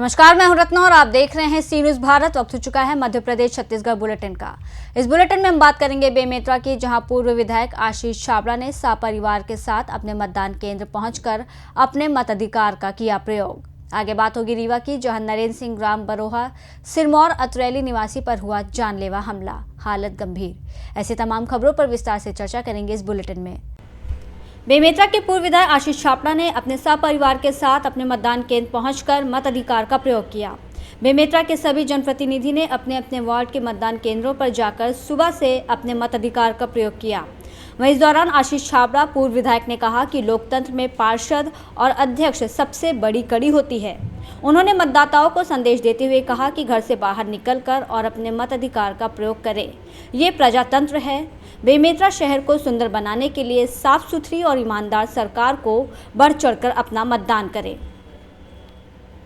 नमस्कार, मैं हूं रत्ना और आप देख रहे हैं सी न्यूज भारत। वक्त हो चुका है मध्य प्रदेश छत्तीसगढ़ बुलेटिन का। इस बुलेटिन में हम बात करेंगे बेमेतरा की, जहां पूर्व विधायक आशीष छाबड़ा ने सपरिवार के साथ अपने मतदान केंद्र पहुंचकर अपने मताधिकार का किया प्रयोग। आगे बात होगी रीवा की, जहां नरेंद्र सिंह ग्राम बरोहा सिरमौर अतरैली निवासी पर हुआ जानलेवा हमला, हालत गंभीर। ऐसी तमाम खबरों पर विस्तार से चर्चा करेंगे इस बुलेटिन में। बेमेतरा के पूर्व विधायक आशीष छाबड़ा ने अपने सपरिवार के साथ अपने मतदान केंद्र पहुंचकर मताधिकार का प्रयोग किया। बेमेतरा के सभी जनप्रतिनिधि ने अपने अपने वार्ड के मतदान केंद्रों पर जाकर सुबह से अपने मताधिकार का प्रयोग किया। वहीं इस दौरान आशीष छाबड़ा पूर्व विधायक ने कहा कि लोकतंत्र में पार्षद और अध्यक्ष सबसे बड़ी कड़ी होती है। उन्होंने मतदाताओं को संदेश देते हुए कहा कि घर से बाहर निकलकर और अपने मताधिकार का प्रयोग करें। ये प्रजातंत्र है। बेमेतरा शहर को सुंदर बनाने के लिए साफ सुथरी और ईमानदार सरकार को बढ़ चढ़कर अपना मतदान करें।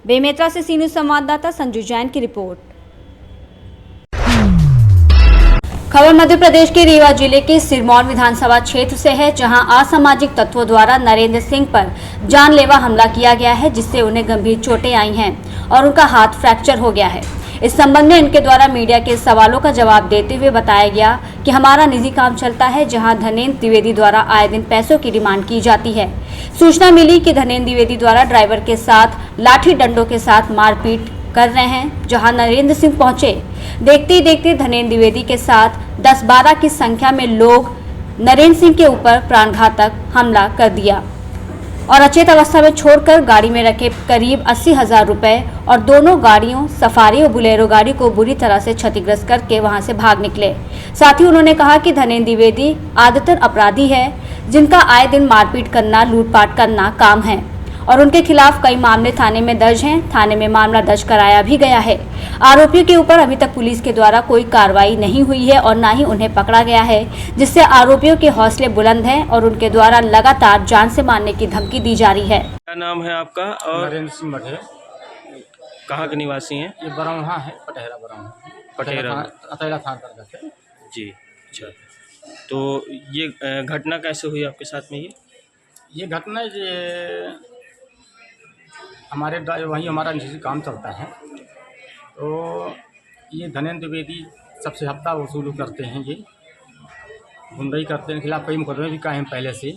बेमेतरा से सी न्यूज संवाददाता संजू जैन की रिपोर्ट। खबर मध्य प्रदेश के रीवा जिले के सिरमौर विधानसभा क्षेत्र से है, जहां असामाजिक तत्वों द्वारा नरेंद्र सिंह पर जानलेवा हमला किया गया है, जिससे उन्हें गंभीर चोटें आई हैं और उनका हाथ फ्रैक्चर हो गया है। इस संबंध में इनके द्वारा मीडिया के सवालों का जवाब देते हुए बताया गया कि हमारा निजी काम चलता है, जहां धनेंद्र द्विवेदी द्वारा आए दिन पैसों की डिमांड की जाती है। सूचना मिली कि धनेंद्र द्विवेदी द्वारा ड्राइवर के साथ लाठी डंडों के साथ मारपीट कर रहे हैं। जहां नरेंद्र सिंह पहुंचे, देखते ही देखते धनेंद्र द्विवेदी के साथ 10-12 की संख्या में लोग नरेंद्र सिंह के ऊपर प्राणघातक हमला कर दिया और अचेत अवस्था में छोड़कर गाड़ी में रखे करीब 80,000 रुपए और दोनों गाड़ियों सफारी और बुलेरो गाड़ी को बुरी तरह से क्षतिग्रस्त करके वहां से भाग निकले। साथ ही उन्होंने कहा कि धनेंद्र द्विवेदी आदतन अपराधी है, जिनका आए दिन मारपीट करना, लूटपाट करना काम है और उनके खिलाफ कई मामले थाने में दर्ज हैं। थाने में मामला दर्ज कराया भी गया है। आरोपियों के ऊपर अभी तक पुलिस के द्वारा कोई कार्रवाई नहीं हुई है और न ही उन्हें पकड़ा गया है, जिससे आरोपियों के हौसले बुलंद हैं और उनके द्वारा लगातार जान से मारने की धमकी दी जा रही है। क्या नाम है आपका? और नरेंद्र सिंह बघेल। कहाँ के निवासी हैं? ये बरौहा है, पटेरा बरौहा, पटेरा अतैला थाना पर रहते हैं। जी, अच्छा। तो ये घटना कैसे हुई आपके साथ में? ये घटना हमारे वहीं हमारा निजी काम चलता है, तो ये धनेंद्र द्विवेदी सबसे हफ्ता वसूल करते हैं। ये गुंडई करते हैं, खिलाफ कई मुकदमे भी कायम पहले से।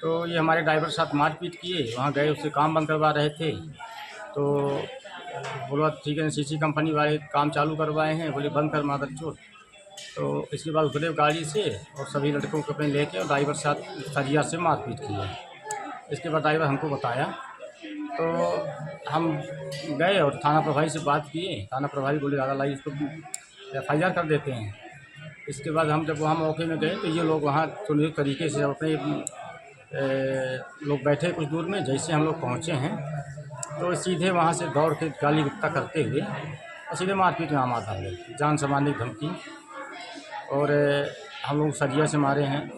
तो ये हमारे ड्राइवर के साथ मारपीट किए, वहाँ गए, उससे काम बंद करवा रहे थे। तो बोला ठीक है, सीसी कंपनी वाले काम चालू करवाए हैं, बोले बंद कर मादर चोट। तो इसके बाद उतरे गाड़ी से और सभी लड़कों को अपने लेके और ड्राइवर के साथ सरिया से मारपीट किया। इसके बाद ड्राइवर हमको बताया, तो हम गए और थाना प्रभारी से बात किए। थाना प्रभारी बोले दादा लाई इसको FIR कर देते हैं। इसके बाद हम जब वहाँ मौके में गए तो ये लोग वहाँ सुनिश्चित तरीके से अपने लोग बैठे कुछ दूर में। जैसे हम लोग पहुँचे हैं तो सीधे वहाँ से दौड़ के गाली गुप्ता करते हुए और सीधे मारपीट में आम आधा ले जान से मारने की धमकी। और हम लोग सरिया से मारे हैं,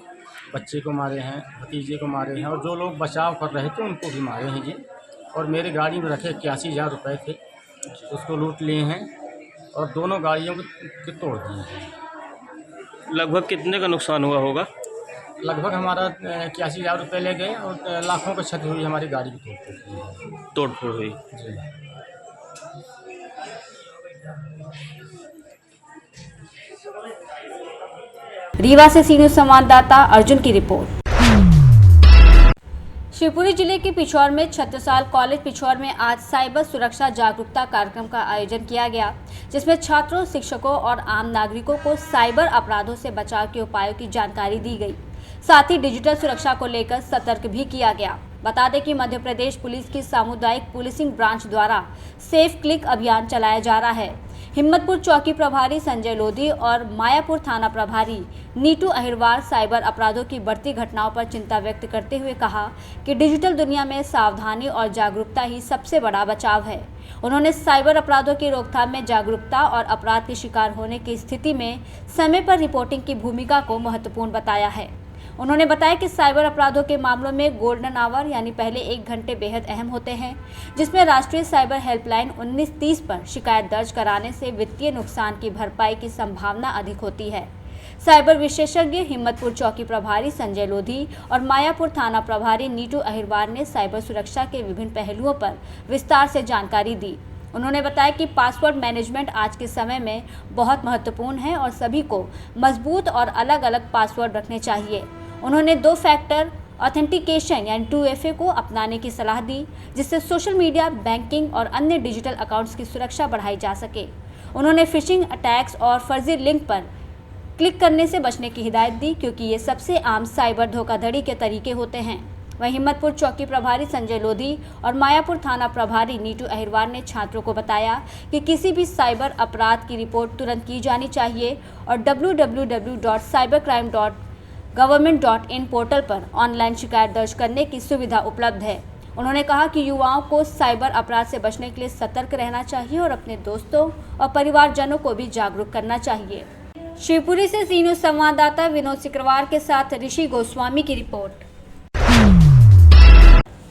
बच्चे को मारे हैं, भतीजे को मारे हैं और जो लोग बचाव कर रहे थे उनको भी मारे हैं ये। और मेरे गाड़ी में रखे 81,000 रुपये थे, उसको लूट लिए हैं और दोनों गाड़ियों को तोड़ दिए हैं। लगभग कितने का नुकसान हुआ होगा? लगभग हमारा 81,000 रुपये ले गए और लाखों की क्षति हुई हमारी गाड़ी की तोड़फोड़ हुई। जी। रीवा से सी न्यूज संवाददाता अर्जुन की रिपोर्ट। शिवपुरी जिले के पिछौर में छत्रसाल कॉलेज पिछौर में आज साइबर सुरक्षा जागरूकता कार्यक्रम का आयोजन किया गया, जिसमें छात्रों, शिक्षकों और आम नागरिकों को साइबर अपराधों से बचाव के उपायों की जानकारी दी गई। साथ ही डिजिटल सुरक्षा को लेकर सतर्क भी किया गया। बता दें कि मध्य प्रदेश पुलिस की सामुदायिक पुलिसिंग ब्रांच द्वारा सेफ क्लिक अभियान चलाया जा रहा है। हिम्मतपुर चौकी प्रभारी संजय लोधी और मायापुर थाना प्रभारी नीटू अहिरवार साइबर अपराधों की बढ़ती घटनाओं पर चिंता व्यक्त करते हुए कहा कि डिजिटल दुनिया में सावधानी और जागरूकता ही सबसे बड़ा बचाव है। उन्होंने साइबर अपराधों की रोकथाम में जागरूकता और अपराध के शिकार होने की स्थिति में समय पर रिपोर्टिंग की भूमिका को महत्वपूर्ण बताया है। उन्होंने बताया कि साइबर अपराधों के मामलों में गोल्डन आवर यानी पहले 1 घंटे बेहद अहम होते हैं, जिसमें राष्ट्रीय साइबर हेल्पलाइन 1930 पर शिकायत दर्ज कराने से वित्तीय नुकसान की भरपाई की संभावना अधिक होती है। साइबर विशेषज्ञ हिम्मतपुर चौकी प्रभारी संजय लोधी और मायापुर थाना प्रभारी नीटू अहिरवार ने साइबर सुरक्षा के विभिन्न पहलुओं पर विस्तार से जानकारी दी। उन्होंने बताया कि पासवर्ड मैनेजमेंट आज के समय में बहुत महत्वपूर्ण है और सभी को मजबूत और अलग अलग पासवर्ड रखने चाहिए। उन्होंने 2 फैक्टर ऑथेंटिकेशन यानी 2FA को अपनाने की सलाह दी, जिससे सोशल मीडिया, बैंकिंग और अन्य डिजिटल अकाउंट्स की सुरक्षा बढ़ाई जा सके। उन्होंने फिशिंग अटैक्स और फर्जी लिंक पर क्लिक करने से बचने की हिदायत दी, क्योंकि ये सबसे आम साइबर धोखाधड़ी के तरीके होते हैं। वहीं हिम्मतपुर चौकी प्रभारी संजय लोधी और मायापुर थाना प्रभारी नीटू अहिरवार ने छात्रों को बताया कि किसी भी साइबर अपराध की रिपोर्ट तुरंत की जानी चाहिए और www.cybercrime.government.in पोर्टल पर ऑनलाइन शिकायत दर्ज करने की सुविधा उपलब्ध है। उन्होंने कहा कि युवाओं को साइबर अपराध से बचने के लिए सतर्क रहना चाहिए और अपने दोस्तों और परिवारजनों को भी जागरूक करना चाहिए। शिवपुरी से सी न्यूज़ संवाददाता विनोद सिकरवार के साथ ऋषि गोस्वामी की रिपोर्ट।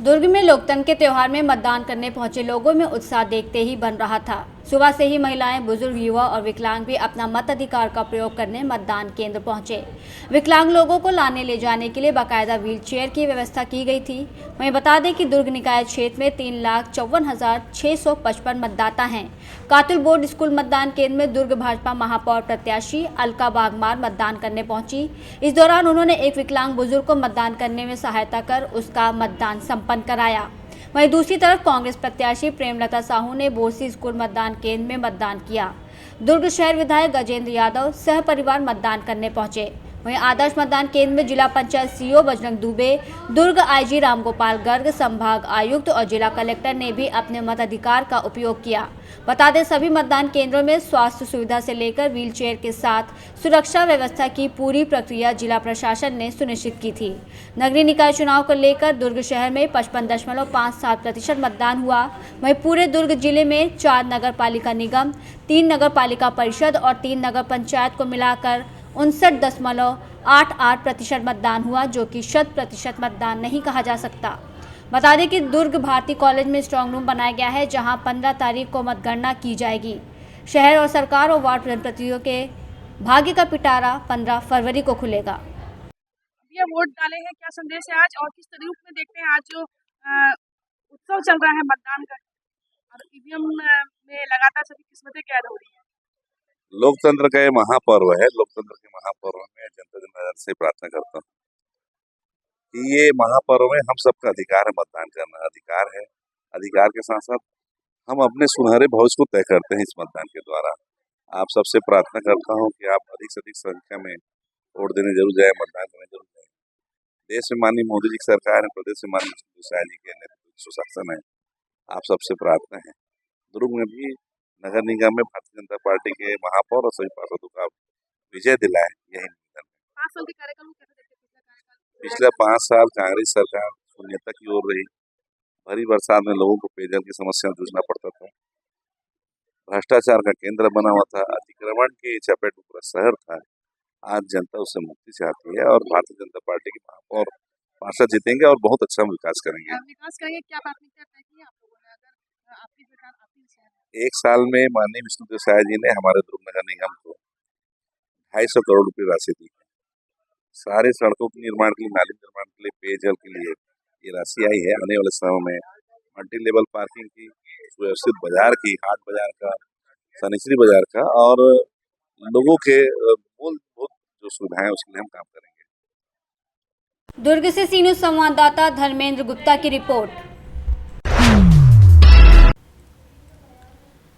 दुर्ग में लोकतंत्र के त्योहार में मतदान करने पहुंचे लोगों में उत्साह देखते ही बन रहा था। सुबह से ही महिलाएं, बुजुर्ग, युवा और विकलांग भी अपना मताधिकार का प्रयोग करने मतदान केंद्र पहुंचे। विकलांग लोगों को लाने ले जाने के लिए बाकायदा व्हील चेयर की व्यवस्था की गई थी। वहीं बता दें कि दुर्ग निकाय क्षेत्र में 3,54,655 मतदाता हैं। कातुल बोर्ड स्कूल मतदान केंद्र में दुर्ग भाजपा महापौर प्रत्याशी अलका बागमार मतदान करने पहुंची। इस दौरान उन्होंने एक विकलांग बुजुर्ग को मतदान करने में सहायता कर उसका मतदान संपन्न कराया। वहीं दूसरी तरफ कांग्रेस प्रत्याशी प्रेमलता साहू ने बोरसी स्कूल मतदान केंद्र में मतदान किया। दुर्ग शहर विधायक गजेंद्र यादव सह परिवार मतदान करने पहुंचे। वहीं आदर्श मतदान केंद्र में जिला पंचायत सीईओ बजरंग दुबे, दुर्ग आईजी रामगोपाल गर्ग, संभाग आयुक्त और जिला कलेक्टर ने भी अपने मताधिकार का उपयोग किया। बता दें, सभी मतदान केंद्रों में स्वास्थ्य सुविधा से लेकर व्हील चेयर के साथ सुरक्षा व्यवस्था की पूरी प्रक्रिया जिला प्रशासन ने सुनिश्चित की थी। नगरीय निकाय चुनाव को लेकर दुर्ग शहर में 55.57% मतदान हुआ। वहीं पूरे दुर्ग जिले में 4 नगर पालिका निगम, 3 नगर पालिका परिषद और 3 नगर पंचायत को मिलाकर 59.88% मतदान हुआ, जो कि 100% मतदान नहीं कहा जा सकता। बता दें कि दुर्ग भारती कॉलेज में स्ट्रांग रूम बनाया गया है, जहां 15 तारीख को मतगणना की जाएगी। शहर और सरकार और वार्ड जनप्रतिनिधियों के भाग्य का पिटारा 15 फरवरी को खुलेगा। ये वोट डाले हैं, क्या संदेश है आज और किस रूप में देखते हैं आज जो उत्सव चल रहा है मतदान का और ईवीएम में लगातार सभी किस्मतें कैद हो रही हैं। लोकतंत्र का ये महापर्व है। लोकतंत्र के महापर्व में जनता जनार्दन से प्रार्थना करता हूँ कि ये महापर्व में हम सबका अधिकार है, मतदान करना अधिकार है। अधिकार के साथ साथ हम अपने सुनहरे भविष्य को तय करते हैं इस मतदान के द्वारा। आप सबसे प्रार्थना करता हूँ कि आप अधिक से अधिक संख्या में वोट देने जरूर जाए, मतदान करने जरूर जाए। देश में माननीय मोदी जी की सरकार है, प्रदेश में माननीय शाह जी के नेतृत्व सुशासन है। आप सबसे प्रार्थना है दुर्ग में भी नगर निगम में भारतीय जनता पार्टी के महापौर और सभी पार्षदों का विजय दिलाए, यही निवेदन है। 5 साल के कार्यकाल में कैसे देखते हैं? पिछले 5 साल कांग्रेस सरकार शून्यता की ओर रही। भरी बरसात में लोगों को पेयजल की समस्या से जूझना पड़ता था। भ्रष्टाचार का केंद्र बना हुआ था। अतिक्रमण की चपेट में पूरा शहर था। आज जनता उससे मुक्ति चाहती है और भारतीय जनता पार्टी के महापौर पार्षद जीतेंगे और बहुत अच्छा विकास करेंगे। विकास करेंगे, क्या प्राथमिकता तय की है आप लोगों ने? अगर आपकी सरकार आपकी शहर में 1 साल में माननीय विष्णुदेव साय जी ने हमारे दुर्ग नगर निगम को 250 करोड़ रुपए राशि दी है। सारे सड़कों के निर्माण के लिए, नाली निर्माण के लिए, पेयजल के लिए ये राशि आई है। आने वाले समय में मल्टी लेवल पार्किंग की, व्यवस्थित बाजार की, हाट बाजार का, सनिचरी बाजार का और लोगों के मूलभूत जो सुविधाएं उसके लिए हम काम करेंगे। दुर्ग से सी न्यूज़ संवाददाता धर्मेंद्र गुप्ता की रिपोर्ट।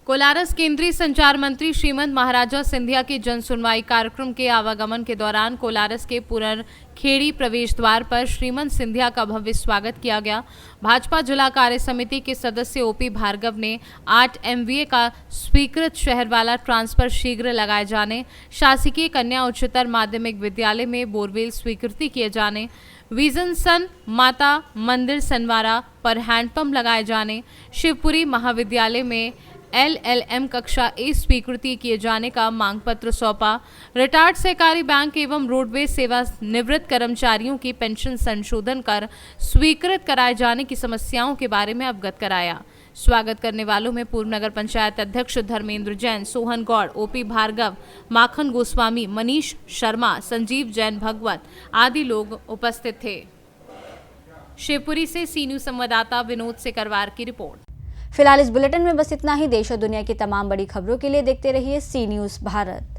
कोलारस केंद्रीय संचार मंत्री श्रीमंत महाराजा सिंधिया के जन सुनवाई कार्यक्रम के आवागमन के दौरान कोलारस के पुरनखेड़ी प्रवेश द्वार पर श्रीमंत सिंधिया का भव्य स्वागत किया गया। भाजपा जिला कार्य समिति के सदस्य ओपी भार्गव ने 8 MVA का स्वीकृत शहरवाला ट्रांसफर शीघ्र लगाए जाने, शासकीय कन्या उच्चतर माध्यमिक विद्यालय में बोरवेल स्वीकृति किए जाने, विजन सन माता मंदिर सनवारा पर हैंडपंप लगाए जाने, शिवपुरी महाविद्यालय में LLM कक्षा A स्वीकृति किए जाने का मांग पत्र सौंपा। रिटायर्ड सहकारी बैंक एवं रोडवेज सेवा निवृत्त कर्मचारियों की पेंशन संशोधन कर स्वीकृत कराए जाने की समस्याओं के बारे में अवगत कराया। स्वागत करने वालों में पूर्व नगर पंचायत अध्यक्ष धर्मेंद्र जैन, सोहन गौड़, ओपी भार्गव, माखन गोस्वामी, मनीष शर्मा, संजीव जैन भगवत आदि लोग उपस्थित थे। शिवपुरी से सी न्यूज संवाददाता विनोद सिकरवार की रिपोर्ट। फिलहाल इस बुलेटिन में बस इतना ही। देश और दुनिया की तमाम बड़ी खबरों के लिए देखते रहिए सी न्यूज भारत।